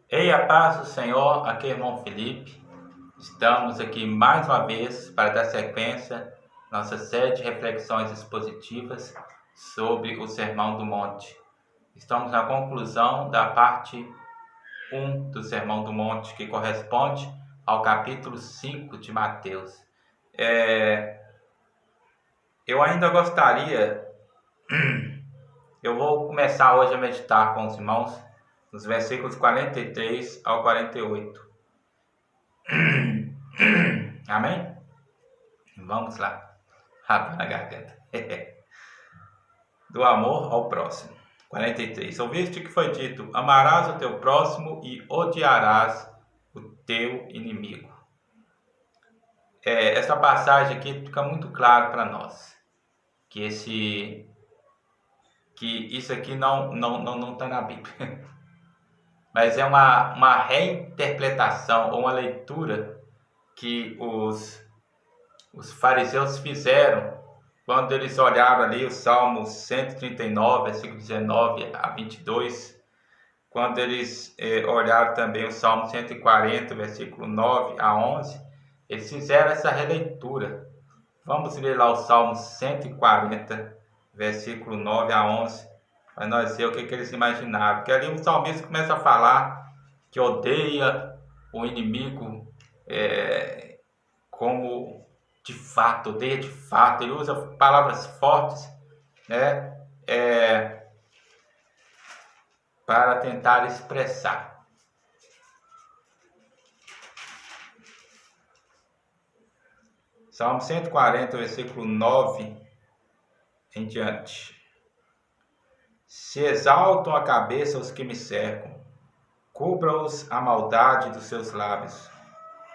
Ei, a paz do Senhor, aqui é o irmão Felipe. Estamos aqui mais uma vez para dar sequência à nossa série de reflexões expositivas sobre o Sermão do Monte. Estamos na conclusão da parte 1 do Sermão do Monte, que corresponde ao capítulo 5 de Mateus. Eu ainda gostaria, eu vou começar hoje a meditar com os irmãos nos versículos 43 ao 48. Amém? Vamos lá. Rapa na garganta. Do amor ao próximo. 43. Ouviste que foi dito: amarás o teu próximo e odiarás o teu inimigo. Essa passagem aqui fica muito claro para nós que isso aqui não está na Bíblia. Mas é uma reinterpretação ou uma leitura que os fariseus fizeram quando eles olharam ali o Salmo 139, versículo 19 a 22, quando eles olharam também o Salmo 140, versículo 9 a 11, eles fizeram essa releitura. Vamos ler lá o Salmo 140, versículo 9 a 11, para nós ver o que eles imaginaram. Porque ali o salmista começa a falar que odeia o inimigo como de fato, odeia de fato. Ele usa palavras fortes, né, para tentar expressar. Salmo 140, versículo 9 em diante. Se exaltam a cabeça os que me cercam, cubra-os a maldade dos seus lábios.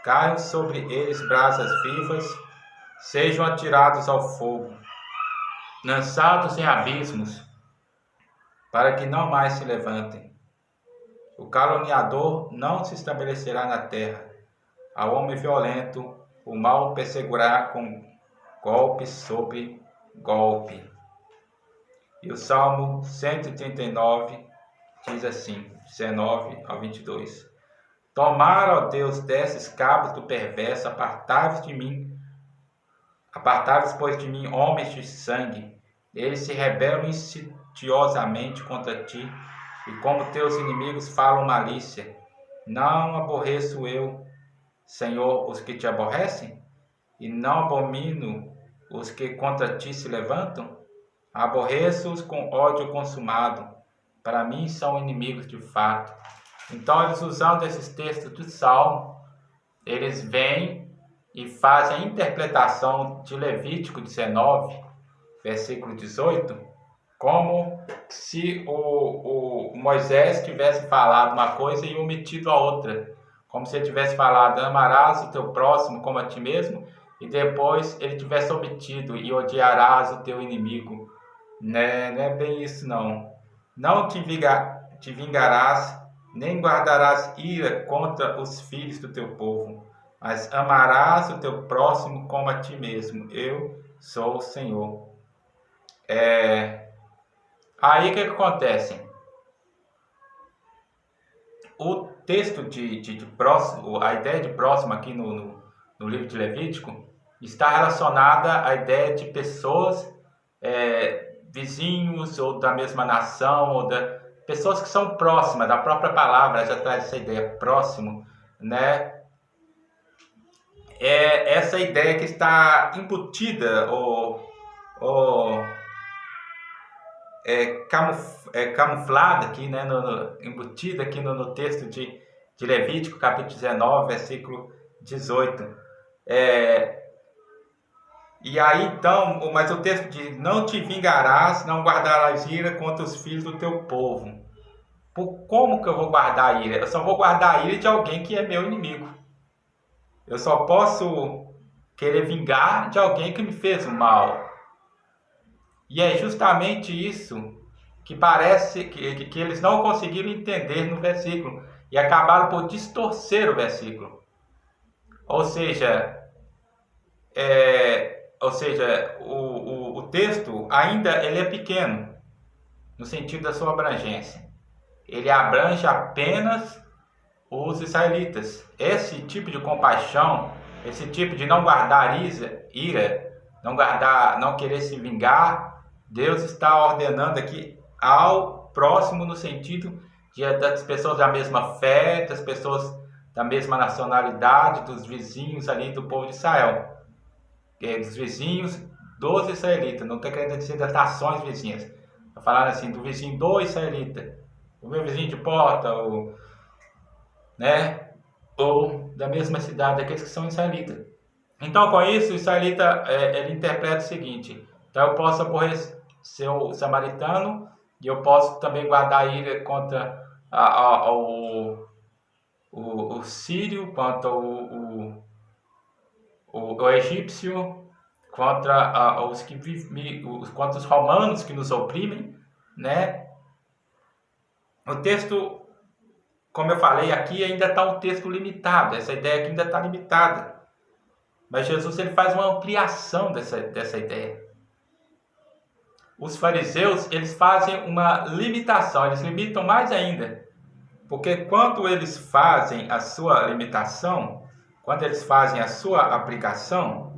Caiam sobre eles brasas vivas, sejam atirados ao fogo, lançados em abismos, para que não mais se levantem. O caluniador não se estabelecerá na terra. Ao homem violento, o mal perseguirá com golpe sobre golpe. E o Salmo 139 diz assim, 19 ao 22. Tomara, ó Deus, desses cabos do perverso, apartai-vos de mim, apartai-vos, pois, de mim, homens de sangue. Eles se rebelam insidiosamente contra ti, e como teus inimigos falam malícia. Não aborreço eu, Senhor, os que te aborrecem? E não abomino os que contra ti se levantam? Aborreço-os com ódio consumado. Para mim são inimigos de fato. Então, eles usando esses textos do Salmo, eles vêm e fazem a interpretação de Levítico 19, versículo 18, como se o Moisés tivesse falado uma coisa e omitido a outra. Como se ele tivesse falado, amarás o teu próximo como a ti mesmo, e depois ele tivesse omitido, e odiarás o teu inimigo. Não é bem isso, não. Não te vingarás, nem guardarás ira contra os filhos do teu povo, mas amarás o teu próximo como a ti mesmo. Eu sou o Senhor. Aí o que acontece? O texto de próximo, a ideia de próximo aqui no livro de Levítico, está relacionada à ideia de pessoas, vizinhos, ou da mesma nação, ou pessoas que são próximas. Da própria palavra já traz essa ideia, próximo, né? Essa ideia que está embutida camuflada aqui, né, embutida aqui no texto de Levítico, capítulo 19, versículo 18. E aí então, mas o texto diz: não te vingarás, não guardarás ira contra os filhos do teu povo. Como que eu vou guardar a ira? Eu só vou guardar a ira de alguém que é meu inimigo. Eu só posso querer vingar de alguém que me fez o mal. E é justamente isso que parece que eles não conseguiram entender no versículo e acabaram por distorcer o versículo. Ou seja, o texto ainda ele é pequeno no sentido da sua abrangência. Ele abrange apenas os israelitas. Esse tipo de compaixão, esse tipo de não guardar ira, não querer se vingar, Deus está ordenando aqui ao próximo no sentido das pessoas da mesma fé, das pessoas da mesma nacionalidade, dos vizinhos ali do povo de Israel, dos vizinhos dos israelitas. Não estou querendo dizer das nações vizinhas, estou falando assim do vizinho do israelita, o meu vizinho de porta, ou da mesma cidade, aqueles que são israelitas. Então, com isso, o israelita ele interpreta o seguinte: então eu posso aborrecer o samaritano e eu posso também guardar a ira contra o sírio, contra o egípcio, contra contra os romanos que nos oprimem, né? O texto, como eu falei aqui, ainda está um texto limitado. Essa ideia aqui ainda está limitada. Mas Jesus ele faz uma ampliação dessa ideia. Os fariseus eles fazem uma limitação, eles limitam mais ainda. Porque quando eles fazem a sua limitação, quando eles fazem a sua aplicação,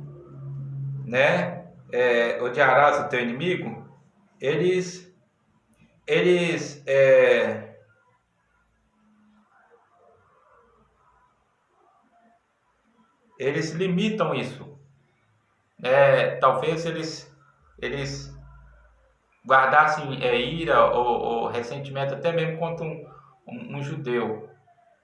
né, odiarás o teu inimigo, eles limitam isso. Talvez eles guardassem ira ou ressentimento até mesmo contra um judeu,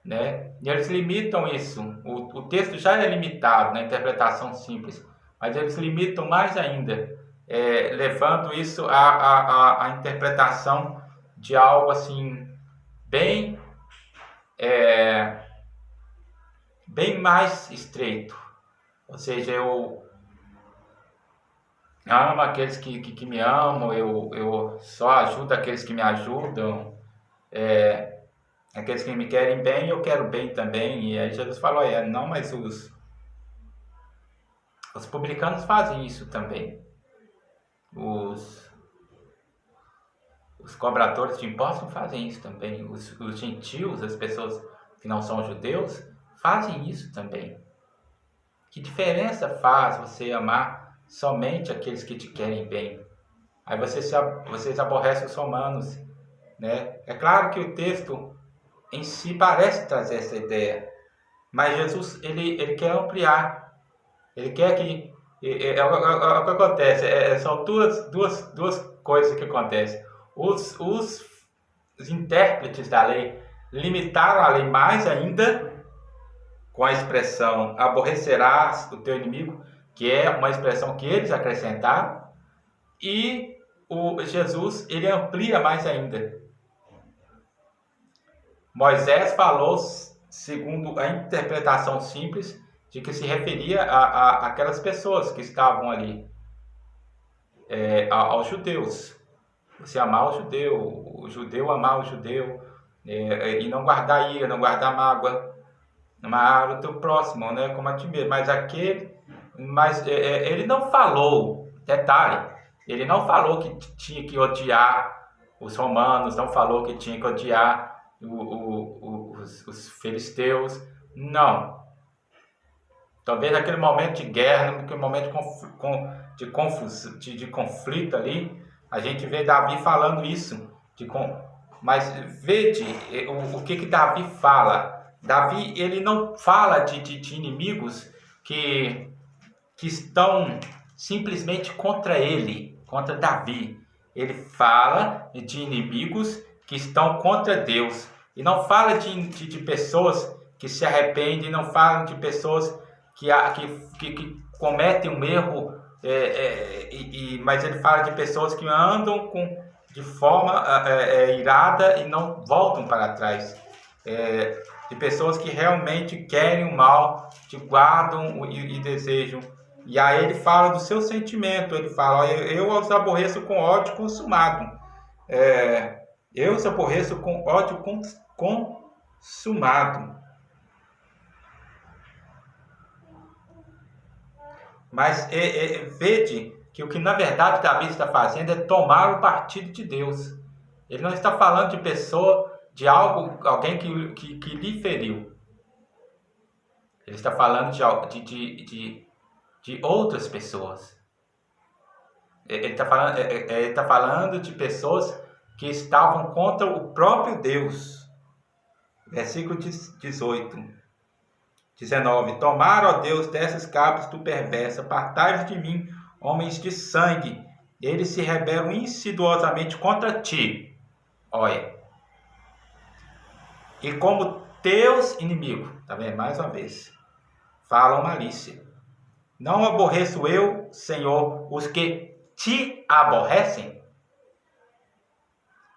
né? E eles limitam isso. O texto já é limitado na interpretação simples, mas eles limitam mais ainda, levando isso à interpretação de algo assim bem mais estreito. Ou seja, eu amo aqueles que me amam, eu só ajudo aqueles que me ajudam, aqueles que me querem bem, eu quero bem também. E aí Jesus falou, não, mas os publicanos fazem isso também. Os cobradores de impostos fazem isso também. Os gentios, as pessoas que não são judeus, fazem isso também. Que diferença faz você amar somente aqueles que te querem bem? Aí vocês aborrecem os romanos, né? É claro que o texto em si parece trazer essa ideia, mas Jesus ele quer ampliar. Ele quer que o que acontece são duas coisas que acontecem. Os intérpretes da lei limitaram a lei mais ainda com a expressão aborrecerás o teu inimigo, que é uma expressão que eles acrescentaram, e o Jesus ele amplia mais ainda. Moisés falou segundo a interpretação simples de que se referia a aquelas pessoas que estavam ali, aos judeus. Você amar o judeu amar o judeu, e não guardar ira, não guardar mágoa, amar o teu próximo, né, como a ti mesmo. Mas ele não falou, detalhe, ele não falou que tinha que odiar os romanos, não falou que tinha que odiar os filisteus, não. Talvez naquele momento de guerra, naquele momento de conflito ali, a gente vê Davi falando isso. Mas veja o que Davi fala. Davi ele não fala de inimigos que estão simplesmente contra ele, contra Davi. Ele fala de inimigos que estão contra Deus. E não fala de pessoas que se arrependem, não fala de pessoas que cometem um erro, mas ele fala de pessoas que andam de forma irada e não voltam para trás. De pessoas que realmente querem o mal, que guardam e desejam. E aí ele fala do seu sentimento, ele fala, eu os aborreço com ódio consumado. Eu os aborreço com ódio consumado. Mas vede que o que na verdade Davi está fazendo é tomar o partido de Deus. Ele não está falando de algo, alguém que lhe feriu. Ele está falando de outras pessoas. Ele está falando de pessoas que estavam contra o próprio Deus. Versículo 19. Tomar, ó Deus, desses cabos tu perversa, apartai-vos de mim, homens de sangue. Eles se rebelam insidiosamente contra ti. Olha. E como teus inimigos, tá vendo? Mais uma vez, falam malícia. Não aborreço eu, Senhor, os que te aborrecem?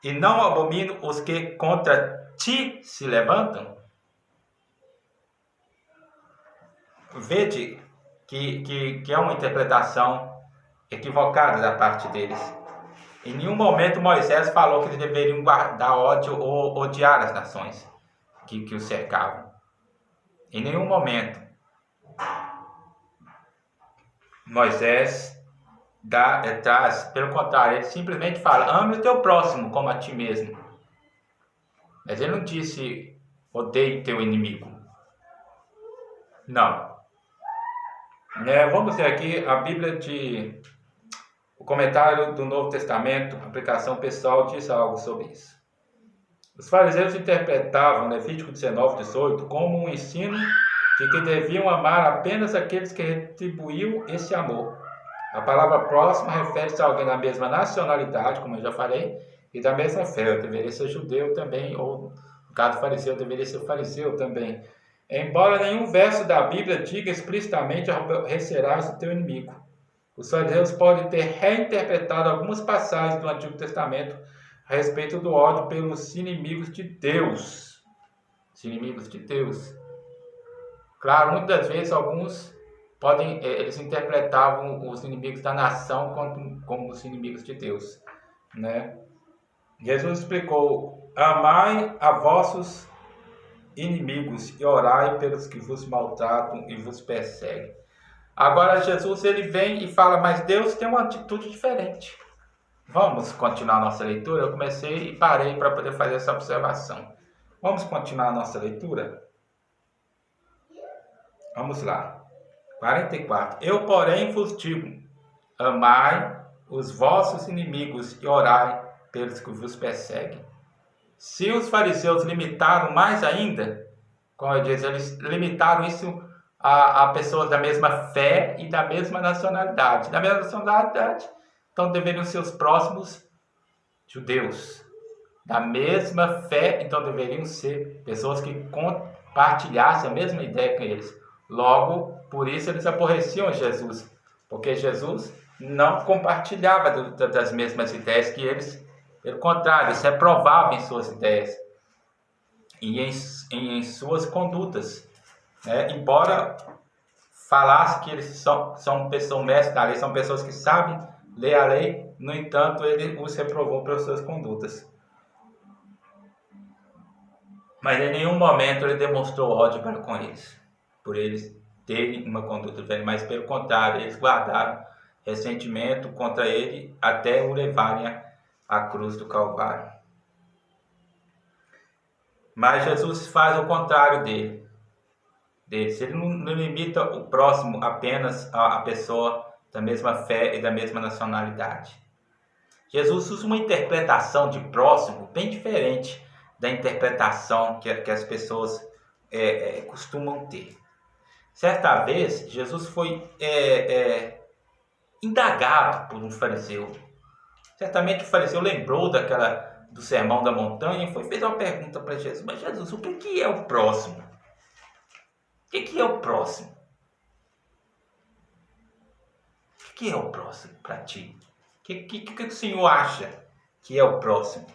E não abomino os que contra ti se levantam? Vede que é uma interpretação equivocada da parte deles. Em nenhum momento Moisés falou que eles deveriam guardar ódio ou odiar as nações que os cercavam. Em nenhum momento Moisés traz, pelo contrário, ele simplesmente fala: ame o teu próximo como a ti mesmo. Mas ele não disse: odeie teu inimigo. Não. Vamos ver aqui a Bíblia o comentário do Novo Testamento, aplicação pessoal, diz algo sobre isso. Os fariseus interpretavam Levítico 19:18 como um ensino de que deviam amar apenas aqueles que retribuíam esse amor. A palavra próximo refere-se a alguém da mesma nacionalidade, como eu já falei, e da mesma fé. Eu deveria ser judeu também, ou no caso fariseu, deveria ser fariseu também. Embora nenhum verso da Bíblia diga explicitamente: aborrecerás o teu inimigo. Os fariseus podem ter reinterpretado algumas passagens do Antigo Testamento a respeito do ódio pelos inimigos de Deus. Os inimigos de Deus. Claro, muitas das vezes alguns eles interpretavam os inimigos da nação como os inimigos de Deus, né? Jesus explicou: amai a vossos inimigos e orai pelos que vos maltratam e vos perseguem. Agora Jesus ele vem e fala: mas Deus tem uma atitude diferente. Vamos continuar a nossa leitura? Eu comecei e parei para poder fazer essa observação. Vamos continuar a nossa leitura? Vamos lá. 44. Eu, porém, vos digo: amai os vossos inimigos e orai pelos que vos perseguem. Se os fariseus limitaram mais ainda, como eu disse, eles limitaram isso a pessoas da mesma fé e da mesma nacionalidade. Da mesma nacionalidade, então deveriam ser os próximos judeus. Da mesma fé, então deveriam ser pessoas que compartilhassem a mesma ideia que eles. Logo, por isso eles aborreciam Jesus, porque Jesus não compartilhava das mesmas ideias que eles. Pelo contrário, eles reprovavam em suas ideias e em suas condutas. Embora falasse que eles são pessoas mestres da lei, são pessoas que sabem ler a lei, no entanto, ele os reprovou pelas suas condutas. Mas em nenhum momento ele demonstrou ódio para com eles, por eles terem uma conduta diferente, mas pelo contrário, eles guardaram ressentimento contra ele até o levarem à cruz do Calvário. Mas Jesus faz o contrário dele. Ele não limita o próximo apenas a pessoa da mesma fé e da mesma nacionalidade. Jesus usa uma interpretação de próximo bem diferente da interpretação que as pessoas costumam ter. Certa vez, Jesus foi indagado por um fariseu. Certamente o fariseu lembrou do sermão da montanha e fez uma pergunta para Jesus: mas Jesus, o que é o próximo? O que é o próximo? O que é o próximo para ti? O que o Senhor acha que é o próximo?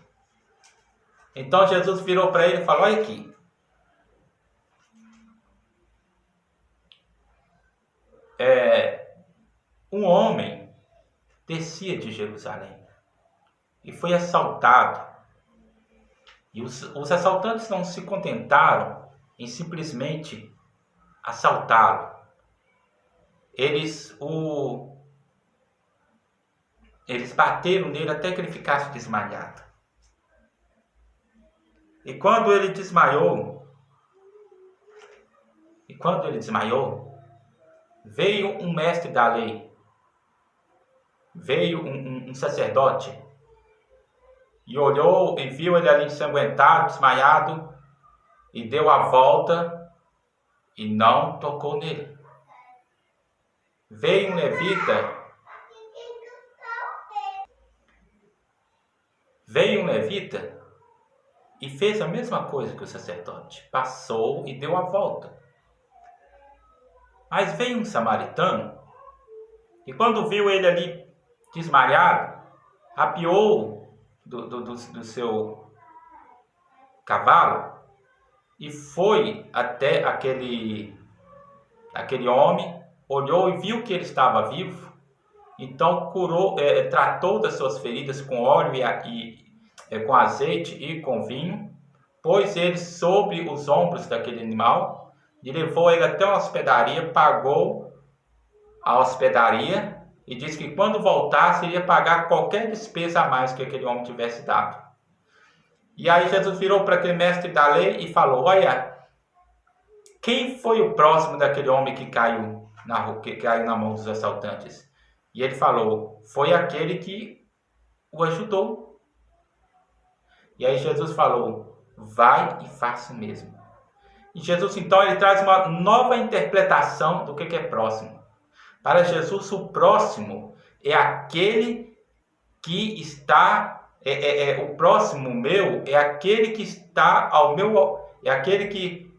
Então Jesus virou para ele e falou: olha aqui. Um homem descia de Jerusalém e foi assaltado. E os assaltantes não se contentaram em simplesmente assaltá-lo. Eles bateram nele até que ele ficasse desmaiado. E quando ele desmaiou, veio um mestre da lei, veio um sacerdote, e olhou e viu ele ali ensanguentado, desmaiado, e deu a volta e não tocou nele. Veio um levita e fez a mesma coisa que o sacerdote, passou e deu a volta. Mas veio um samaritano, e quando viu ele ali desmaiado, apeou do seu cavalo e foi até aquele homem, olhou e viu que ele estava vivo, então curou, tratou das suas feridas com óleo com azeite e com vinho, pôs ele sobre os ombros daquele animal e levou ele até uma hospedaria, pagou a hospedaria e disse que quando voltasse iria pagar qualquer despesa a mais que aquele homem tivesse dado. E aí Jesus virou para aquele mestre da lei e falou: olha, quem foi o próximo daquele homem que caiu na mão dos assaltantes? E ele falou: foi aquele que o ajudou. E aí Jesus falou: vai e faça o mesmo. E Jesus então ele traz uma nova interpretação do que é próximo. Para Jesus, o próximo é aquele que está, o próximo meu é aquele que está ao meu, é aquele que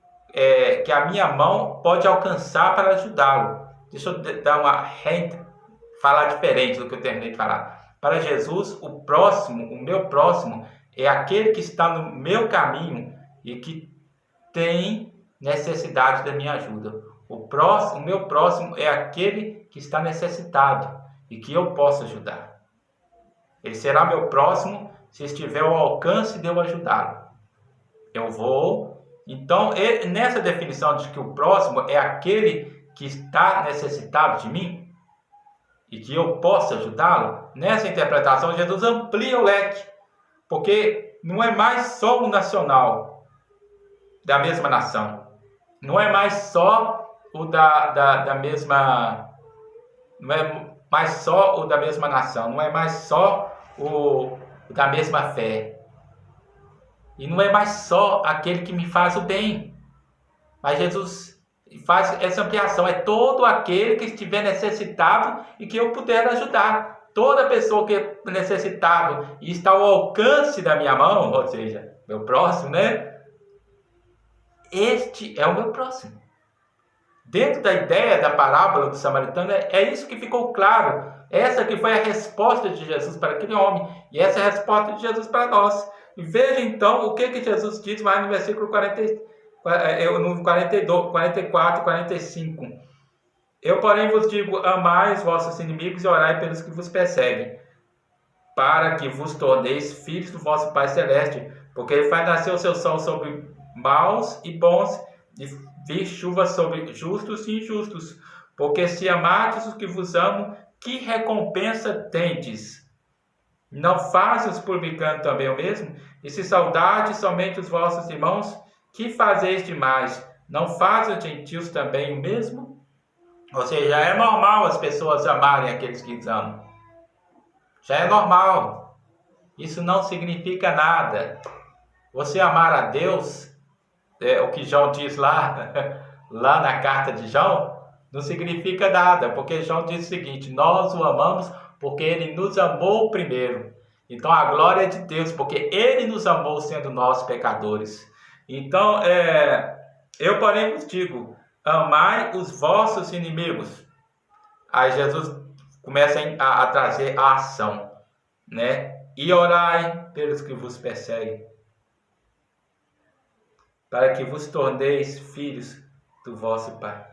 a minha mão pode alcançar para ajudá-lo. Deixa eu dar falar diferente do que eu terminei de falar. Para Jesus, o meu próximo é aquele que está no meu caminho e que tem necessidade da minha ajuda. O meu próximo é aquele que está necessitado e que eu posso ajudar. Ele será meu próximo se estiver ao alcance de eu ajudá-lo. Eu vou. Então, nessa definição de que o próximo é aquele que está necessitado de mim e que eu posso ajudá-lo, nessa interpretação, Jesus amplia o leque, porque não é mais só o nacional da mesma nação, não é mais só o da mesma, não é mais só o da mesma nação, não é mais só o da mesma fé, e não é mais só aquele que me faz o bem, mas Jesus faz essa ampliação, é todo aquele que estiver necessitado e que eu puder ajudar. Toda pessoa que é necessitado e está ao alcance da minha mão, ou seja, meu próximo, né? Este é o meu próximo. Dentro da ideia da parábola do samaritano, é isso que ficou claro. Essa que foi a resposta de Jesus para aquele homem. E essa é a resposta de Jesus para nós. E veja então o que Jesus diz mais no versículo 42, 44 e 45. Eu, porém, vos digo: amai os vossos inimigos e orai pelos que vos perseguem, para que vos torneis filhos do vosso Pai Celeste, porque ele faz nascer o seu sol sobre maus e bons, e vir chuva sobre justos e injustos. Porque se amardes os que vos amam, que recompensa tendes? Não fazem os publicanos também o mesmo? E se saudardes somente os vossos irmãos, que fazeis demais? Não fazem os gentios também o mesmo? Ou seja, é normal as pessoas amarem aqueles que os amam. Já é normal. Isso não significa nada. Você amar a Deus, o que João diz lá na carta de João, não significa nada, porque João diz o seguinte: nós o amamos porque ele nos amou primeiro. Então a glória é de Deus, porque ele nos amou sendo nós pecadores. Então, eu porém vos digo: amai os vossos inimigos. Aí Jesus começa a trazer a ação, né? E orai pelos que vos perseguem, para que vos torneis filhos do vosso Pai.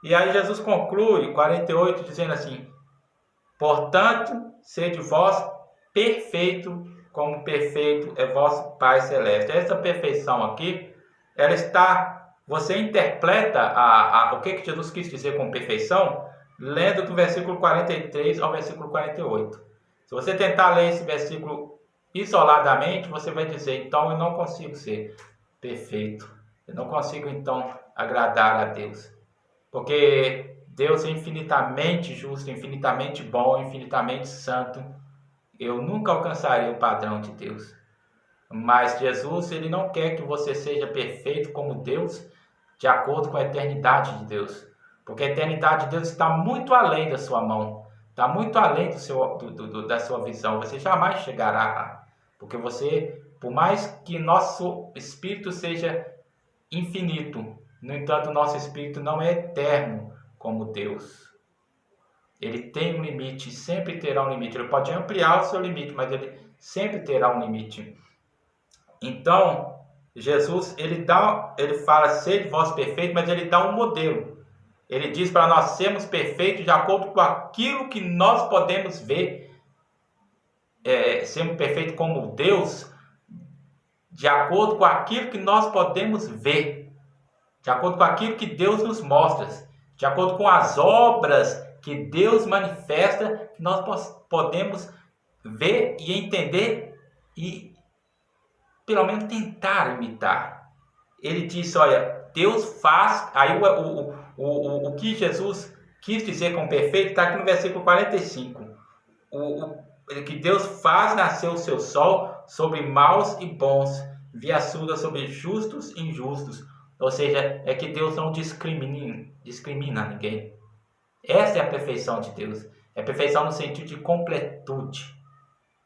E aí Jesus conclui, 48, dizendo assim: portanto, sede vós perfeito, como perfeito é vosso Pai Celeste. Essa perfeição aqui, ela está, você interpreta o que Jesus quis dizer com perfeição, lendo do versículo 43 ao versículo 48. Se você tentar ler esse versículo isoladamente, você vai dizer, então eu não consigo ser perfeito. Eu não consigo, então, agradar a Deus. Porque Deus é infinitamente justo, infinitamente bom, infinitamente santo. Eu nunca alcançarei o padrão de Deus. Mas Jesus, ele não quer que você seja perfeito como Deus, de acordo com a eternidade de Deus. Porque a eternidade de Deus está muito além da sua mão, está muito além da sua visão. Você jamais chegará lá. Porque você, por mais que nosso espírito seja infinito, no entanto, nosso espírito não é eterno como Deus. Ele tem um limite, sempre terá um limite. Ele pode ampliar o seu limite, mas ele sempre terá um limite. Então, Jesus, ele fala, sede vós perfeitos, mas ele dá um modelo. Ele diz para nós sermos perfeitos de acordo com aquilo que nós podemos ver, sermos perfeitos como Deus, de acordo com aquilo que nós podemos ver, de acordo com aquilo que Deus nos mostra, de acordo com as obras que Deus manifesta, que nós podemos ver e entender e pelo menos tentar imitar. Ele disse, olha, Deus faz, aí o que Jesus quis dizer com perfeito está aqui no versículo 45. Que Deus faz nascer o seu sol sobre maus e bons, viaçuda sobre justos e injustos. Ou seja, é que Deus não discrimina ninguém. Essa é a perfeição de Deus. É a perfeição no sentido de completude.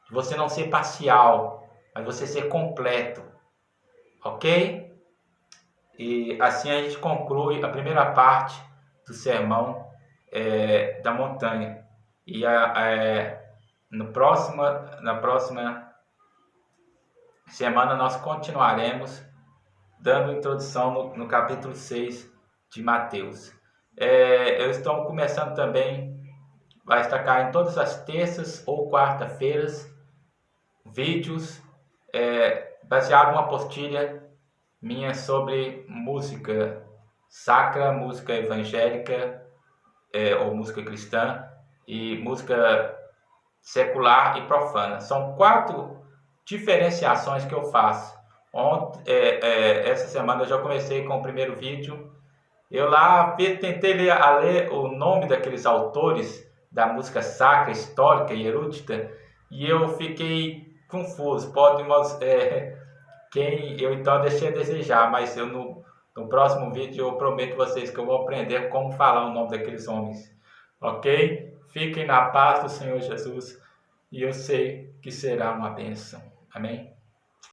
De você não ser parcial, mas você ser completo. Ok? E assim a gente conclui a primeira parte do sermão da montanha. E na próxima semana nós continuaremos dando introdução no capítulo 6 de Mateus. Eu estou começando também, vai destacar em todas as terças ou quarta-feiras, vídeos baseado em uma apostila minha sobre música sacra, música evangélica ou música cristã e música secular e profana. São 4 diferenciações que eu faço. Essa semana eu já comecei com o primeiro vídeo. Eu lá tentei ler o nome daqueles autores da música sacra, histórica e erudita, e eu fiquei confuso. Eu então deixei a desejar, mas no próximo vídeo eu prometo vocês que eu vou aprender como falar o nome daqueles homens. Ok? Fiquem na paz do Senhor Jesus e eu sei que será uma bênção. Amém?